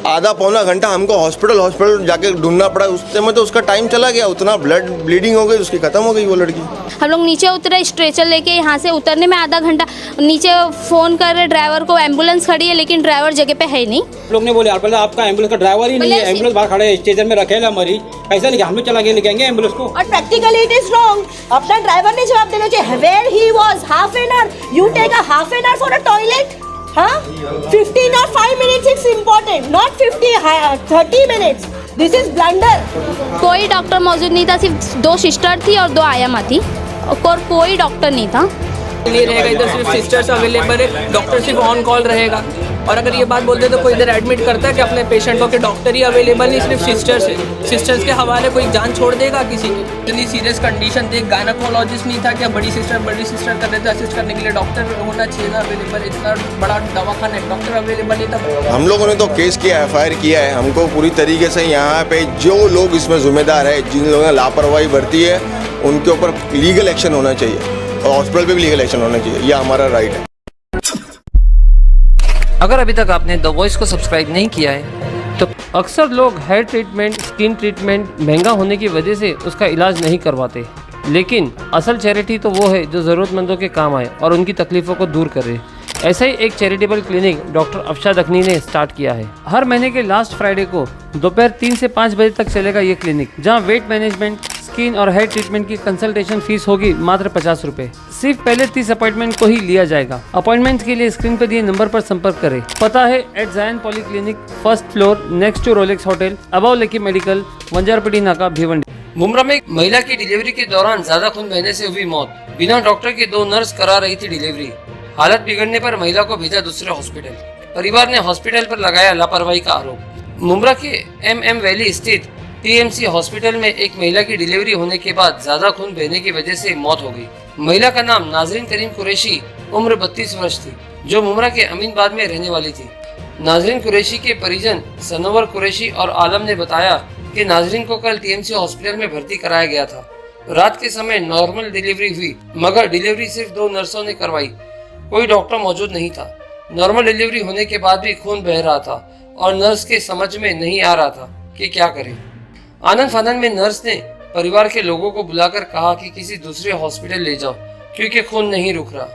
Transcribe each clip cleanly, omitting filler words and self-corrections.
आधा पौना घंटा हमको हॉस्पिटल जाके ढूंढना पड़ा। उस समय तो उसका टाइम चला गया, उतना ब्लीडिंग हो गई उसकी, ख़त्म हो गई वो लड़की। हम लोग नीचे उतरे, स्ट्रेचर लेके यहाँ से उतरने में आधा घंटा, नीचे फ़ोन कर रहे ड्राइवर को, एम्बुलेंस खड़ी है लेकिन ड्राइवर जगह पे है नहीं। लोग ने बोले यार पहले आपका एम्बुलेंस का ड्राइवर ही नहीं है, एम्बुलेंस बाहर खड़े है स्टेशन में रखेला मरीज, कैसे लेके हम लोग चला गए लेके एम्बुलेंस को। और प्रैक्टिकली इट इज रॉन्ग। अपना ड्राइवर ने जवाब देना चाहिए, where he was half an hour, you take a half an hour for a toilet. हाँ 15 और 5 minutes it's important, not 30 minutes. This is blunder. कोई डॉक्टर मौजूद नहीं था, सिर्फ 2 सिस्टर थी और 2 आयामा थी और कोई डॉक्टर नहीं था। नहीं रहेगा, इधर सिर्फ सिस्टर्स अवेलेबल है, डॉक्टर सिर्फ ऑन कॉल रहेगा। और अगर ये बात बोलते तो कोई इधर एडमिट करता है कि अपने पेशेंट को कि डॉक्टर ही अवेलेबल नहीं, सिर्फ सिस्टर्स है। सिस्टर्स के हवाले कोई जान छोड़ देगा किसी की? इतनी सीरियस कंडीशन थी, गायनेकोलॉजिस्ट नहीं था क्या? बड़ी सिस्टर कर रहे थे असिस्ट करने के लिए, डॉक्टर होना चाहिए ना अवेलेबल। इतना बड़ा दवाखाना है, डॉक्टर अवेलेबल नहीं था। हम लोगों ने तो केस किया, FIR किया है। हमको पूरी तरीके से यहाँ पे जो लोग इसमें जिम्मेदार है, जिन लोगों ने लापरवाही बरती है, उनके ऊपर लीगल एक्शन होना चाहिए और हॉस्पिटल पे भी लीगल एक्शन होना चाहिए। ये हमारा राइट है। अगर अभी तक आपने द वॉइस को सब्सक्राइब नहीं किया है तो अक्सर लोग हेयर ट्रीटमेंट, स्किन ट्रीटमेंट महंगा होने की वजह से उसका इलाज नहीं करवाते, लेकिन असल चैरिटी तो वो है जो ज़रूरतमंदों के काम आए और उनकी तकलीफ़ों को दूर करे। ऐसा ही एक charitable clinic doctor Afsha Dakhni ने स्टार्ट किया है। हर महीने के लास्ट फ्राइडे को दोपहर 3 से 5 बजे तक चलेगा ये क्लिनिक, जहाँ वेट मैनेजमेंट, स्किन और हेयर ट्रीटमेंट की कंसल्टेशन फीस होगी मात्र 50 रुपए। सिर्फ पहले 30 अपॉइंटमेंट को ही लिया जाएगा। अपॉइंटमेंट के लिए स्क्रीन पर दिए नंबर पर संपर्क करें। पता है at Zion polyclinic, 1st floor, next to Rolex hotel, above lucky medical, Vanjarpatti नाका, भिवंडी। मुमरा में एक महिला की डिलीवरी के दौरान ज्यादा खून बहने से हुई मौत। बिना डॉक्टर के 2 नर्स करा रही थी डिलीवरी। हालत बिगड़ने पर महिला को भेजा दूसरे हॉस्पिटल। परिवार ने हॉस्पिटल पर लगाया लापरवाही का आरोप। मुमरा के MM वैली स्थित TMC हॉस्पिटल में एक महिला की डिलीवरी होने के बाद ज्यादा खून बहने की वजह से मौत हो गई। महिला का नाम नाजरीन करीम कुरैशी, उम्र 32 वर्ष थी, जो मुमरा के अमीनबाद में रहने वाली थी। नाजरीन कुरैशी के परिजन सनोवर कुरैशी और आलम ने बताया कि नाजरीन को कल TMC हॉस्पिटल में भर्ती कराया गया था। रात के समय नॉर्मल डिलीवरी हुई, मगर डिलीवरी सिर्फ 2 नर्सों ने करवाई, कोई डॉक्टर मौजूद नहीं था। नॉर्मल डिलीवरी होने के बाद भी खून बह रहा था और नर्स के समझ में नहीं आ रहा था कि क्या करें। आनंद फानन में नर्स ने परिवार के लोगों को बुलाकर कहा कि किसी दूसरे हॉस्पिटल ले जाओ क्योंकि खून नहीं रुक रहा।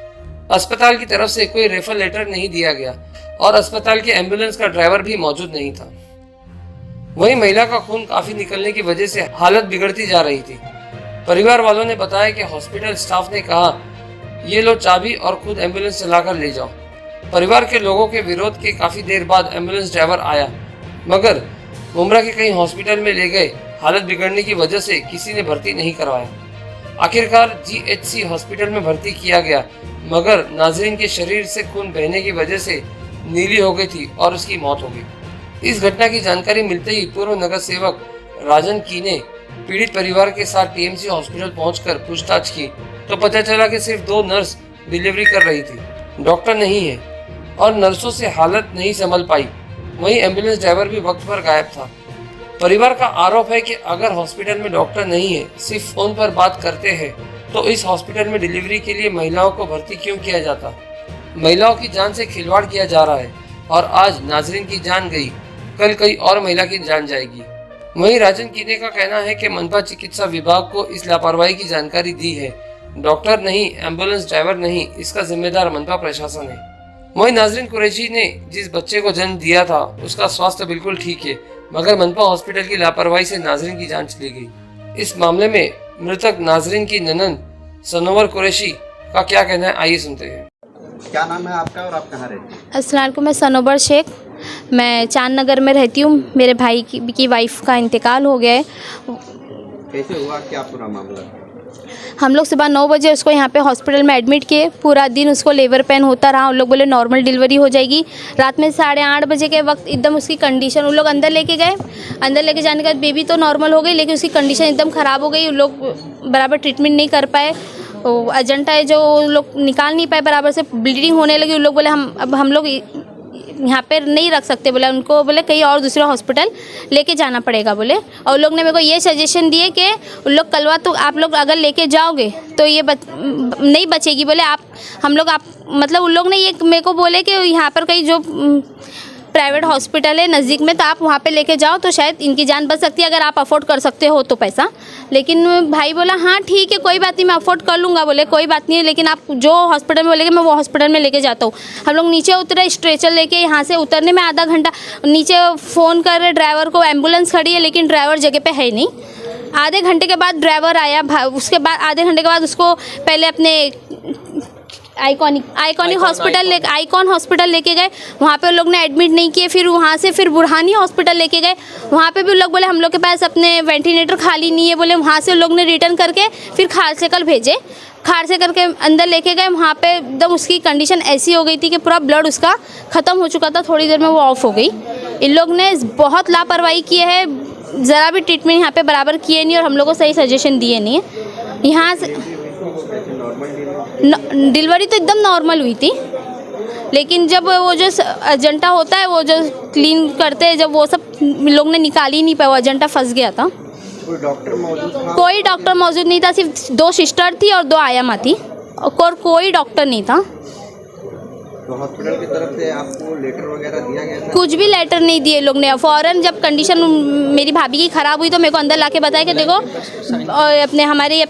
अस्पताल की तरफ से कोई रेफर लेटर नहीं दिया गया और अस्पताल के एम्बुलेंस का ड्राइवर भी मौजूद नहीं था। वहीं महिला का खून काफी निकलने की वजह से हालत बिगड़ती जा रही थी। परिवार वालों ने बताया कि हॉस्पिटल स्टाफ ने कहा, ये लो चाबी और खुद एम्बुलेंस चलाकर ले जाओ। परिवार के लोगों के विरोध के काफी देर बाद एम्बुलेंस ड्राइवर आया, मगर मुमरा के कई हॉस्पिटल में ले गए। हालत बिगड़ने की वजह से किसी ने भर्ती नहीं करवाया। आखिरकार GHC हॉस्पिटल में भर्ती किया गया, मगर नाजरीन के शरीर से खून बहने की वजह से नीली हो गई थी और उसकी मौत हो गई। इस घटना की जानकारी मिलते ही पूर्व नगर सेवक राजन की ने पीड़ित परिवार के साथ TMC हॉस्पिटल पहुंचकर पूछताछ की तो पता चला कि सिर्फ 2 नर्स डिलीवरी कर रही थी, डॉक्टर नहीं है और नर्सों से हालत नहीं संभल पाई। वहीं एम्बुलेंस ड्राइवर भी वक्त पर गायब था। परिवार का आरोप है कि अगर हॉस्पिटल में डॉक्टर नहीं है, सिर्फ फोन पर बात करते हैं, तो इस हॉस्पिटल में डिलीवरी के लिए महिलाओं को भर्ती क्यों किया जाता? महिलाओं की जान से खिलवाड़ किया जा रहा है और आज नाजरीन की जान गई, कल कई और महिला की जान जाएगी। वहीं राजन कीने का कहना है कि मनपा चिकित्सा विभाग को इस लापरवाही की जानकारी दी है। डॉक्टर नहीं, एम्बुलेंस ड्राइवर नहीं, इसका जिम्मेदार मनपा प्रशासन है। वहीं नाजरीन कुरैशी ने जिस बच्चे को जन्म दिया था उसका स्वास्थ्य बिल्कुल ठीक है, मगर मनपा हॉस्पिटल की लापरवाही से नाजरीन की जान चली गई। इस मामले में मृतक नाजरीन की ननद सनोवर कुरैशी का क्या कहना है, आइए सुनते हैं। क्या नाम है आपका और आप कहाँ रहते हैं? अस्सलाम वालेकुम, मैं सनोबर शेख, मैं चांद नगर में रहती हूँ। मेरे भाई की वाइफ का इंतकाल हो गया है। कैसे हुआ, क्या पूरा मामला? हम लोग सुबह 9 बजे उसको यहाँ पे हॉस्पिटल में एडमिट किए। पूरा दिन उसको लेबर पेन होता रहा। उन लोग बोले नॉर्मल डिलीवरी हो जाएगी। रात में 8:30 बजे के वक्त एकदम उसकी कंडीशन, उन लोग अंदर लेके गए। अंदर लेके जाने के बाद बेबी तो नॉर्मल हो गई, लेकिन उसकी कंडीशन एकदम ख़राब हो गई। उन लोग बराबर ट्रीटमेंट नहीं कर पाए। एजेंटा है जो लोग निकाल नहीं पाए, बराबर से ब्लीडिंग होने लगी। उन लोग बोले हम लोग यहाँ पे नहीं रख सकते, बोले उनको, बोले कहीं और दूसरे हॉस्पिटल लेके जाना पड़ेगा बोले। और उन लोग ने मेरे को ये सजेशन दिए कि उन लोग कलवा तो आप लोग अगर लेके जाओगे तो ये नहीं बचेगी, बोले आप मतलब उन लोग ने ये मेरे को बोले कि यहाँ पर कहीं जो प्राइवेट हॉस्पिटल है नज़दीक में, तो आप वहाँ पे लेके जाओ तो शायद इनकी जान बच सकती है, अगर आप अफोर्ड कर सकते हो तो पैसा। लेकिन भाई बोला हाँ ठीक है कोई बात नहीं, मैं अफोर्ड कर लूँगा। बोले कोई बात नहीं है, लेकिन आप जो हॉस्पिटल में बोलेंगे मैं वो हॉस्पिटल में लेके जाता हूँ। हम लोग नीचे उतरे, स्ट्रेचर लेके, यहाँ से उतरने में आधा घंटा, नीचे फ़ोन कर रहे ड्राइवर को, एम्बुलेंस खड़ी है लेकिन ड्राइवर जगह पे है नहीं। आधे घंटे के बाद ड्राइवर आया, उसके बाद आधे घंटे के बाद उसको पहले अपने आइकॉनिक हॉस्पिटल लेके गए, वहाँ पे उन लोग ने एडमिट नहीं किए। फिर वहाँ से फिर बुरहानी हॉस्पिटल लेके गए, वहाँ पे भी उन लोग बोले हम लोग के पास अपने वेंटिलेटर खाली नहीं है, बोले वहाँ से उन लोग ने रिटर्न करके फिर खारसेकल भेजे। खारसेकल के अंदर लेके गए, वहाँ पे एकदम उसकी कंडीशन ऐसी हो गई थी कि पूरा ब्लड उसका ख़त्म हो चुका था, थोड़ी देर में वो ऑफ हो गई। इन लोग ने बहुत लापरवाही की है, ज़रा भी ट्रीटमेंट यहाँ पे बराबर किए नहीं और हम लोग को सही सजेशन दिए नहीं है। यहाँ से डिलीवरी तो एकदम नॉर्मल हुई थी, लेकिन जब वो जो अजंटा होता है वो जो क्लीन करते हैं, जब वो सब लोग ने निकाल ही नहीं पाया, वो अजंटा फंस गया था। कोई डॉक्टर मौजूद था? कोई डॉक्टर मौजूद नहीं था, सिर्फ 2 सिस्टर थी और 2 आया माँ थी, और कोई डॉक्टर नहीं था। तो हॉस्पिटल की तरफ से आपको लेटर वगैरह दिया गया था? कुछ भी लेटर नहीं दिए लोग ने। फ़ौरन जब कंडीशन मेरी भाभी की ख़राब हुई तो मेरे को अंदर लाके बताया कि देखो तुम्हारी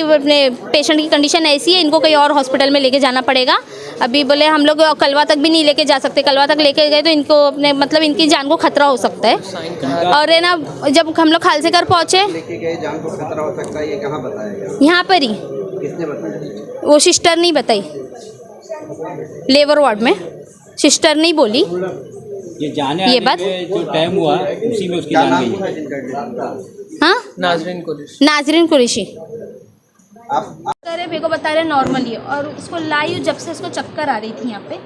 अपने पेशेंट की कंडीशन ऐसी है, इनको कहीं और हॉस्पिटल में लेके जाना पड़ेगा। अभी बोले हम लोग कलवा तक भी नहीं लेके जा सकते, कलवा तक लेके गए तो इनको अपने मतलब इनकी जान को खतरा हो सकता है। और है ना, जब हम लोग खालसेकर पहुँचे, लेके गए, जान को खतरा हो सकता है, ये कहाँ बताया गया? यहाँ पर ही। किसने बताया? वो सिस्टर नहीं बताई, लेबर वार्ड में सिस्टर नहीं बोली ये बात। जो टाइम हुआ उसी में उसकी क्या जान नाम गई। था जिनका डेथ? हाँ, नाजरीन कुरैशी। आप अरे मेरे को बता रहे नॉर्मल ही है, और उसको लाई जब से उसको चक्कर आ रही थी। यहाँ पे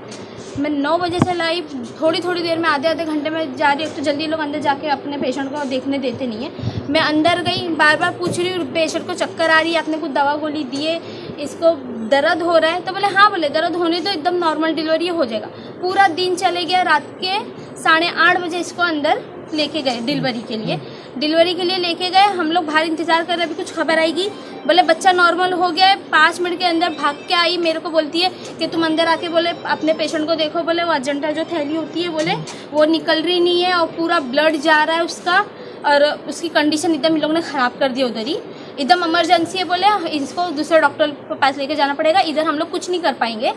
मैं 9 बजे से लाई, थोड़ी देर में आधे घंटे में जा रही हूँ। तो जल्दी लोग अंदर जाके अपने पेशेंट को देखने देते नहीं है। मैं अंदर गई, बार बार पूछ रही हूँ पेशेंट को चक्कर आ रही है, आपने कुछ दवा गोली दिए, इसको दर्द हो रहा है? तो बोले हाँ, बोले दर्द होने तो एकदम नॉर्मल डिलीवरी हो जाएगा। पूरा दिन चले गया, रात के 8:30 बजे इसको अंदर लेके गए डिलीवरी के लिए लेके गए। हम लोग बाहर इंतज़ार कर रहे, अभी कुछ खबर आएगी। बोले बच्चा नॉर्मल हो गया है। 5 मिनट के अंदर भाग के आई, मेरे को बोलती है कि तुम अंदर आके बोले अपने पेशेंट को देखो। बोले वो अजंटा जो थैली होती है बोले वो निकल रही नहीं है, और पूरा ब्लड जा रहा है उसका, और उसकी कंडीशन एकदम इन लोगों ने ख़राब कर दी उधर ही। एकदम इमरजेंसी है, बोले इसको दूसरे डॉक्टर के पास लेके जाना पड़ेगा, इधर हम लोग कुछ नहीं कर पाएंगे।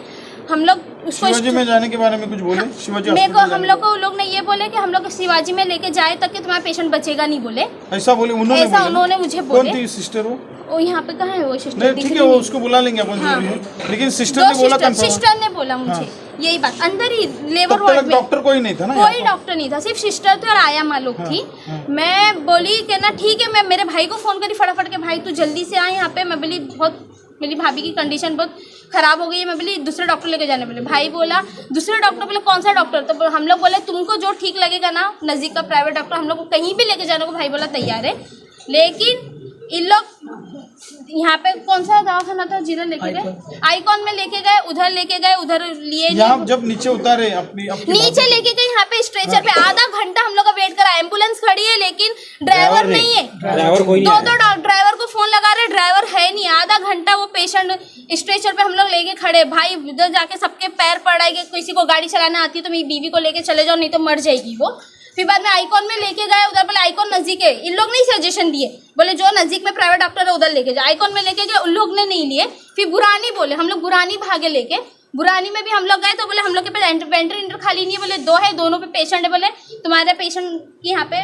हम लोग उसको शिवाजी में जाने के बारे में कुछ बोले? शिवाजी मेरे को हम लोग को लोग ने ये बोले कि हम लोग शिवाजी में लेके जाए तक कि तुम्हारा पेशेंट बचेगा नहीं, बोले ऐसा बोले उन्होंने? ऐसा उन्होंने मुझे बोले। कौन थी सिस्टर वो यहाँ पे कहाँ है वो सिस्टर? नहीं ठीक है, वो उसको बुला लेंगे अपन जरूरी है, लेकिन सिस्टर ने बोला कंफर्म? सिस्टर ने बोला मुझे यही बात, अंदर ही लेबर वार्ड में। डॉक्टर कोई नहीं था ना? कोई डॉक्टर नहीं था, सिर्फ सिस्टर थी और आया माँ लोग थी। मैं बोली कि ना ठीक है, मैं मेरे भाई को फ़ोन करी फटाफट के, भाई तू जल्दी से आए यहाँ पे। मैं बोली बहुत मेरी भाभी की कंडीशन बहुत ख़राब हो गई है, मैं बोली दूसरे डॉक्टर लेके जाने। बोले भाई बोला दूसरे डॉक्टर, बोले कौन सा डॉक्टर? तो हम लोग बोले तुमको जो ठीक लगेगा ना, नज़दीक का प्राइवेट डॉक्टर, हम लोग को कहीं भी लेके जाने को भाई बोला तैयार है। लेकिन इन लोग यहाँ पे कौन सा दवाखाना था जिधर लेके गए, आइकॉन में लेके गए, उधर लेके गए, उधर लिए यहाँ जब नीचे उतारे अपनी नीचे लेके गए, यहाँ पे स्ट्रेचर पे आधा घंटा हम लोग का वेट करा। एम्बुलेंस खड़ी है लेकिन ड्राइवर नहीं है, ड्राइवर कोई नहीं। 2 ड्राइवर को फोन लगा रहे, ड्राइवर है नहीं। आधा घंटा वो पेशेंट स्ट्रेचर पे हम लोग लेके खड़े। भाई उधर जाके सबके पैर पड़ाएंगे, किसी को गाड़ी चलाना आती है तो मेरी बीवी को लेके चले जाओ, नहीं तो मर जाएगी वो। फिर बाद में आइकॉन में लेके गए, उधर बोले आइकॉन नज़दीक है। इन लोग नहीं सजेशन दिए, बोले जो नज़दीक में प्राइवेट डॉक्टर है उधर लेके जाओ। आइकॉन में लेके गए, उन लोग ने नहीं लिए। फिर बुरानी बोले, हम लोग बुरानी भागे लेके। बुरानी में भी हम लोग गए तो बोले हम लोग के पास वेंटिलेटर खाली नहीं है, बोले 2 है, दोनों पे पेशेंट है, बोले तुम्हारे पेशेंट की यहाँ पे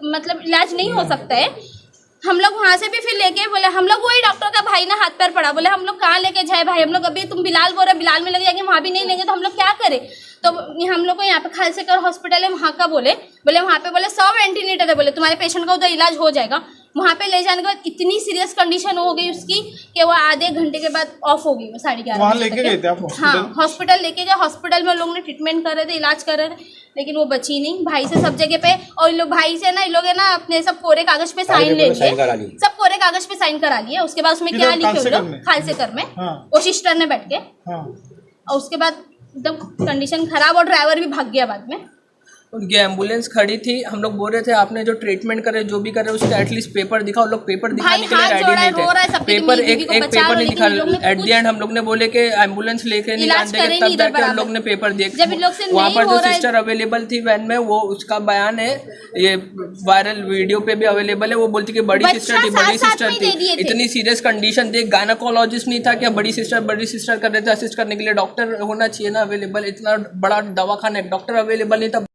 मतलब इलाज नहीं हो सकता है। हम लोग वहाँ से भी फिर लेके बोले, हम लोग वही डॉक्टर का भाई ना हाथ पैर पड़ा, बोले हम लोग कहाँ लेके जाए भाई, हम लोग अभी तुम बिलाल बोल रहे बिलाल में लगे जाएंगे, वहाँ भी नहीं लेंगे तो हम लोग क्या करें। तो हम लोग को यहाँ पे खालसेकर हॉस्पिटल है, वहाँ का बोले वहाँ पे बोले 100 वेंटिलेटर है, बोले तुम्हारे पेशेंट का उधर इलाज हो जाएगा। वहाँ पे ले जाने के बाद इतनी सीरियस कंडीशन हो गई उसकी कि वो आधे घंटे के बाद ऑफ हो गई। वो 11:30 वहाँ लेके गए थे आप? हाँ, हॉस्पिटल लेके गए। हॉस्पिटल में लोग ने ट्रीटमेंट कर रहे थे, इलाज कर रहे थे, लेकिन वो बची नहीं। भाई से सब जगह पे, और लोग भाई से ना, इन लोग है ना अपने सब कोरे कागज पे साइन ले लिए, सब कोरे कागज पे साइन करा लिए। उसके बाद उसमें क्या लिखे लोग खालसेकर में, वो सिस्टर ने बैठ के, और उसके बाद एकदम कंडीशन खराब, और ड्राइवर भी भाग गया बाद में। उनकी एम्बुलेंस खड़ी थी, हम लोग बोल रहे थे आपने जो ट्रीटमेंट करे जो भी करे उसका एटलीस्ट पेपर दिखाओ। लोग पेपर दिखाने के लिए रेडी नहीं थे, पेपर एक पेपर नहीं दिखा। एट द एंड हम लोग ने बोले कि एम्बुलेंस लेके निकाल देंगे, तब जाके हम लोग ने पेपर दिए। वहाँ पर जो सिस्टर अवेलेबल थी वैन में, वो उसका बयान है, ये वायरल वीडियो पे भी अवेलेबल है। वो बोलती कि बड़ी सिस्टर थी, बड़ी सिस्टर थी, इतनी सीरियस कंडीशन थी, गायनेकोलॉजिस्ट नहीं था क्या? बड़ी सिस्टर कर रहे थे, असिस्ट करने के लिए डॉक्टर होना चाहिए ना अवेलेबल। इतना बड़ा दवाखाना है, डॉक्टर अवेलेबल नहीं था।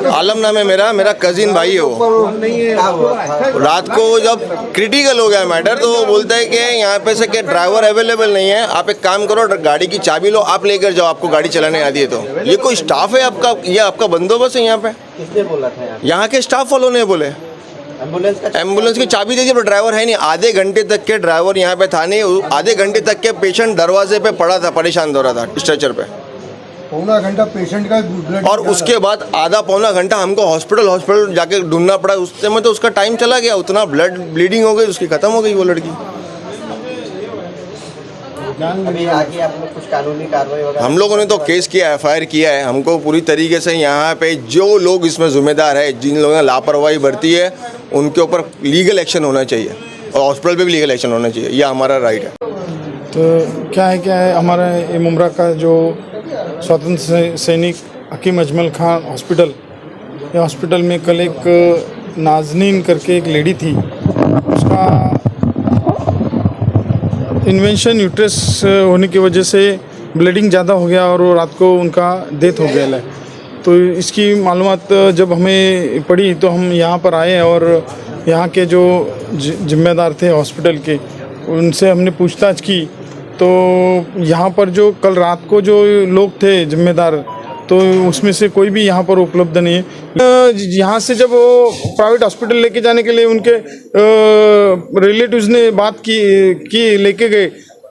आलम नाम है मेरा कजिन भाई है वो। रात को जब क्रिटिकल हो गया मैटर तो वो बोलता है कि यहाँ पे से कि ड्राइवर अवेलेबल नहीं है, आप एक काम करो गाड़ी की चाबी लो, आप लेकर जाओ, आपको गाड़ी चलाने आती है। तो ये कोई स्टाफ है आपका, ये आपका बंदोबस्त है यहाँ पे? किसने बोला था? यहाँ के स्टाफ वालों ने बोले एम्बुलेंस की चाबी दीजिए, पर ड्राइवर है नहीं। आधे घंटे तक के ड्राइवर यहाँ पे था नहीं, आधे घंटे तक के पेशेंट दरवाजे पे पड़ा था, परेशान हो रहा था स्ट्रेचर पे। पौना घंटा पेशेंट का ब्लड, और उसके बाद आधा पौना घंटा हमको हॉस्पिटल जाके ढूंढना पड़ा। उस समय तो उसका टाइम चला गया, उतना ब्लीडिंग हो गई उसकी, खत्म हो गई वो लड़की। अभी आगे आप लोग कुछ कानूनी कार्रवाई वगैरह? हम लोगों ने तो केस किया, FIR किया है। हमको पूरी तरीके से यहाँ पे जो लोग इसमें जिम्मेदार है, जिन लोगों ने लापरवाही बरती है, उनके ऊपर लीगल एक्शन होना चाहिए और हॉस्पिटल पे भी लीगल एक्शन होना चाहिए। ये हमारा राइट है। तो क्या है हमारा ये मुमरा का जो स्वतंत्र सैनिक हकीम अजमल खान हॉस्पिटल, ये हॉस्पिटल में कल एक नाजनीन करके एक लेडी थी, उसका इन्वेंशन यूट्रस होने की वजह से ब्लीडिंग ज़्यादा हो गया और वो रात को उनका डेथ हो गया है। तो इसकी मालूमात जब हमें पड़ी तो हम यहाँ पर आए और यहाँ के जो जिम्मेदार थे हॉस्पिटल के, उनसे हमने पूछताछ की। तो यहाँ पर जो कल रात को जो लोग थे जिम्मेदार, तो उसमें से कोई भी यहाँ पर उपलब्ध नहीं है। यहाँ से जब वो प्राइवेट हॉस्पिटल लेके जाने के लिए उनके रिलेटिव्स ने बात की लेके गए,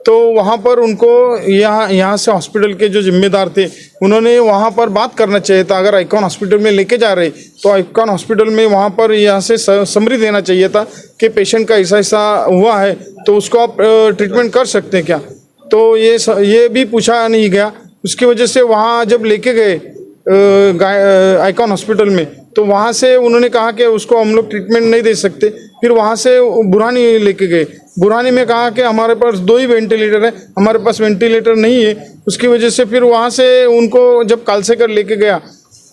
तो वहाँ पर उनको यहाँ से हॉस्पिटल के जो जिम्मेदार थे उन्होंने वहाँ पर बात करना चाहिए था। अगर आइकॉन हॉस्पिटल में लेके जा रहे तो आइकॉन हॉस्पिटल में वहाँ पर यहाँ से समरी देना चाहिए था कि पेशेंट का ऐसा हुआ है तो उसको आप ट्रीटमेंट कर सकते हैं क्या। तो ये भी पूछा नहीं गया। उसकी वजह से वहाँ जब लेके गए आइकॉन हॉस्पिटल में, तो वहाँ से उन्होंने कहा कि उसको हम लोग ट्रीटमेंट नहीं दे सकते। फिर वहाँ से बुरहानी लेके गए, बुरहानी में कहा कि हमारे पास 2 ही वेंटिलेटर है, हमारे पास वेंटिलेटर नहीं है। उसकी वजह से फिर वहाँ से उनको जब कालसेकर लेके गया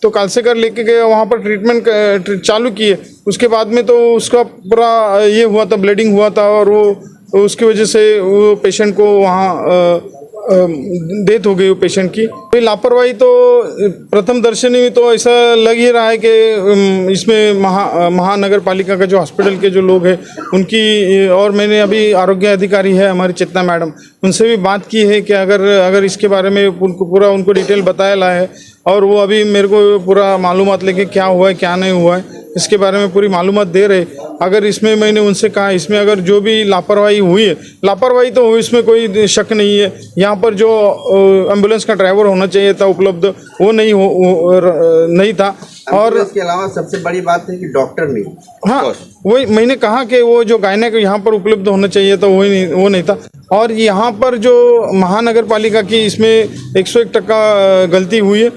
तो कालसेकर लेके गया, वहाँ पर ट्रीटमेंट चालू किए। उसके बाद में तो उसका पूरा ये हुआ था, ब्लीडिंग हुआ था और वो उसकी वजह से वो पेशेंट को वहाँ डेथ हो गई वो पेशेंट की। कोई लापरवाही तो प्रथम दर्शनी में तो ऐसा लग ही रहा है कि इसमें महानगर पालिका का जो हॉस्पिटल के जो लोग हैं उनकी, और मैंने अभी आरोग्य अधिकारी है हमारी चेतना मैडम, उनसे भी बात की है कि अगर इसके बारे में उनको डिटेल बताया ला है और वो अभी मेरे को पूरा मालूमात लेके क्या हुआ है क्या नहीं हुआ है इसके बारे में पूरी मालूमात दे रहे। अगर इसमें मैंने उनसे कहा इसमें अगर जो भी लापरवाही हुई है, लापरवाही तो हुई, इसमें कोई शक नहीं है। यहाँ पर जो एम्बुलेंस का ड्राइवर होना चाहिए था उपलब्ध, वो नहीं था। और इसके अलावा सबसे बड़ी बात है कि डॉक्टर नहीं। हाँ, वही मैंने कहा कि वो जो गायनेक यहाँ पर उपलब्ध होना चाहिए था वो नहीं था। और यहाँ पर जो महानगर पालिका की इसमें 101% गलती हुई है।